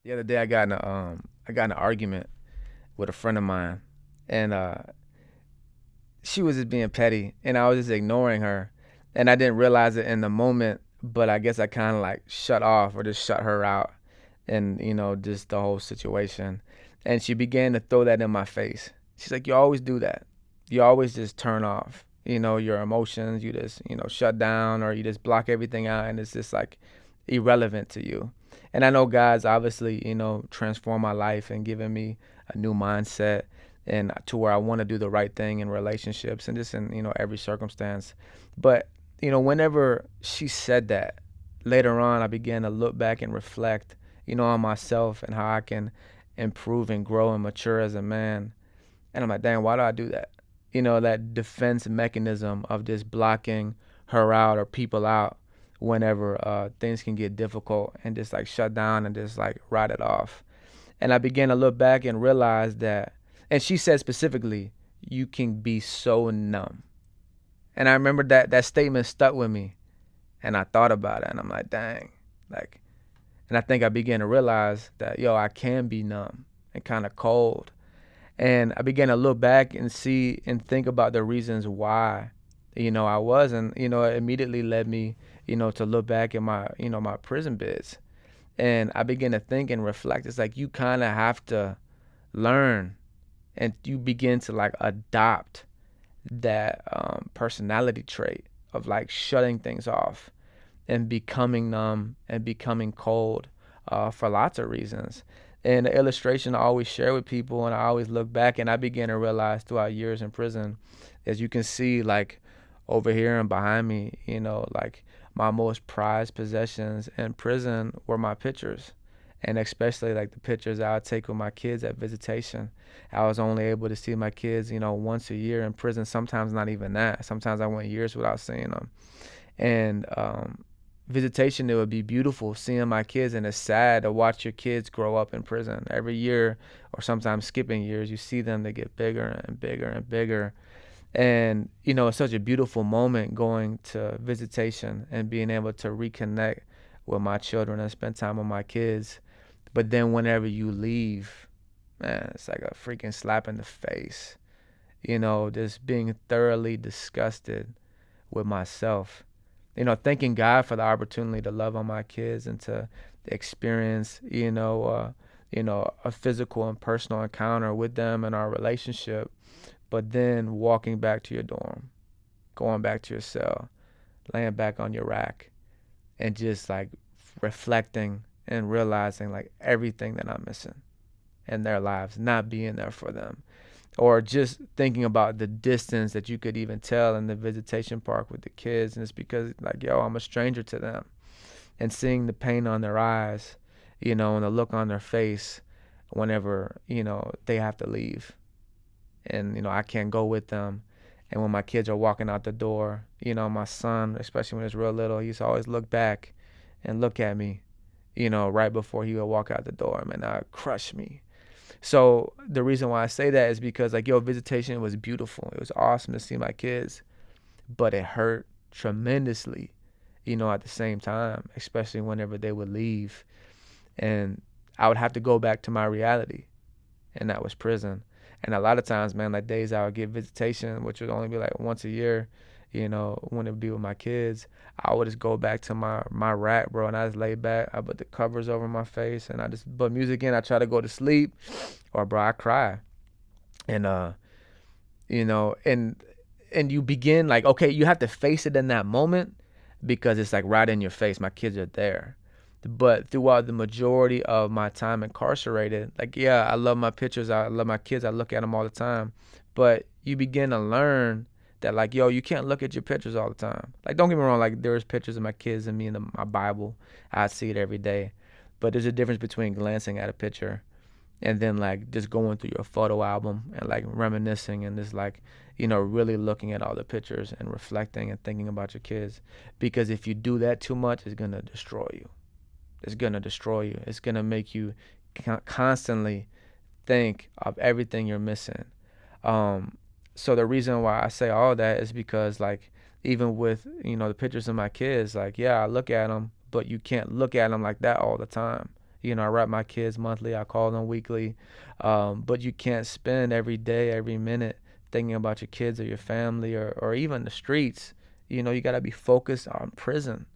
The other day I got in an argument with a friend of mine, and she was just being petty, and I was just ignoring her, and I didn't realize it in the moment, but I guess I kind of like shut off or just shut her out, and just the whole situation, and she began to throw that in my face. She's like, "You always do that. You always just turn off, your emotions. You just shut down, or you just block everything out, and it's just like irrelevant to you." And I know God's obviously, transformed my life and given me a new mindset and to where I want to do the right thing in relationships and just in, every circumstance. But, whenever she said that, later on I began to look back and reflect, on myself and how I can improve and grow and mature as a man. And I'm like, dang, why do I do that? That defense mechanism of just blocking her out or people out whenever things can get difficult and just like shut down and just like write it off. And I began to look back and realize that, and she said specifically, you can be so numb. And I remember that statement stuck with me, and I thought about it, and I'm like, dang, like, and I think I began to realize that, yo, I can be numb and kind of cold. And I began to look back and see and think about the reasons why, I was. And, it immediately led me, to look back at my, my prison bids. And I began to think and reflect. It's like you kind of have to learn and you begin to like adopt that personality trait of like shutting things off and becoming numb and becoming cold for lots of reasons. And the illustration I always share with people, and I always look back, and I began to realize throughout years in prison, as you can see, like over here and behind me, like my most prized possessions in prison were my pictures. And especially like the pictures I would take with my kids at visitation. I was only able to see my kids, once a year in prison, sometimes not even that. Sometimes I went years without seeing them. And visitation, it would be beautiful seeing my kids, and it's sad to watch your kids grow up in prison. Every year, or sometimes skipping years, you see them, they get bigger and bigger and bigger. And, it's such a beautiful moment going to visitation and being able to reconnect with my children and spend time with my kids. But then whenever you leave, man, it's like a freaking slap in the face, just being thoroughly disgusted with myself. Thanking God for the opportunity to love on my kids and to experience, a physical and personal encounter with them and our relationship. But then walking back to your dorm, going back to your cell, laying back on your rack, and just like reflecting and realizing like everything that I'm missing in their lives, not being there for them. Or just thinking about the distance that you could even tell in the visitation park with the kids. And it's because, like, yo, I'm a stranger to them. And seeing the pain on their eyes, and the look on their face whenever, they have to leave. And, I can't go with them. And when my kids are walking out the door, my son, especially when he's real little, he used to always look back and look at me, right before he would walk out the door. Man, that would crush me. So the reason why I say that is because, like, yo, visitation was beautiful. It was awesome to see my kids, but it hurt tremendously, at the same time, especially whenever they would leave. And I would have to go back to my reality, and that was prison. And a lot of times, man, like days I would get visitation, which would only be like once a year, when it would be with my kids, I would just go back to my rack, bro, and I just lay back. I put the covers over my face, and I just put music in. I try to go to sleep, or bro, I cry, and and you begin like, okay, you have to face it in that moment because it's like right in your face. My kids are there. But throughout the majority of my time incarcerated, like, yeah, I love my pictures. I love my kids. I look at them all the time. But you begin to learn that, like, yo, you can't look at your pictures all the time. Like, don't get me wrong. Like, there's pictures of my kids and me in my Bible. I see it every day. But there's a difference between glancing at a picture and then, like, just going through your photo album and, like, reminiscing and just, like, really looking at all the pictures and reflecting and thinking about your kids. Because if you do that too much, it's going to destroy you. It's going to destroy you. It's going to make you constantly think of everything you're missing. So the reason why I say all that is because, like, even with, the pictures of my kids, like, yeah, I look at them, but you can't look at them like that all the time. I write my kids monthly, I call them weekly. But you can't spend every day, every minute thinking about your kids or your family or even the streets. You got to be focused on prison,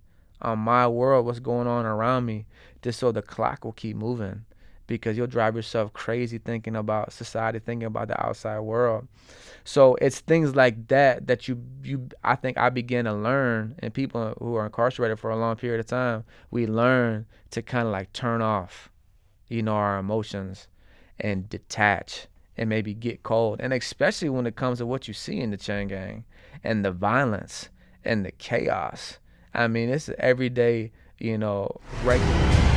on my world, what's going on around me, just so the clock will keep moving. Because you'll drive yourself crazy thinking about society, thinking about the outside world. So it's things like that I think I began to learn, and people who are incarcerated for a long period of time, we learn to kind of like turn off, our emotions and detach and maybe get cold. And especially when it comes to what you see in the chain gang and the violence and the chaos. I mean, it's everyday, regular.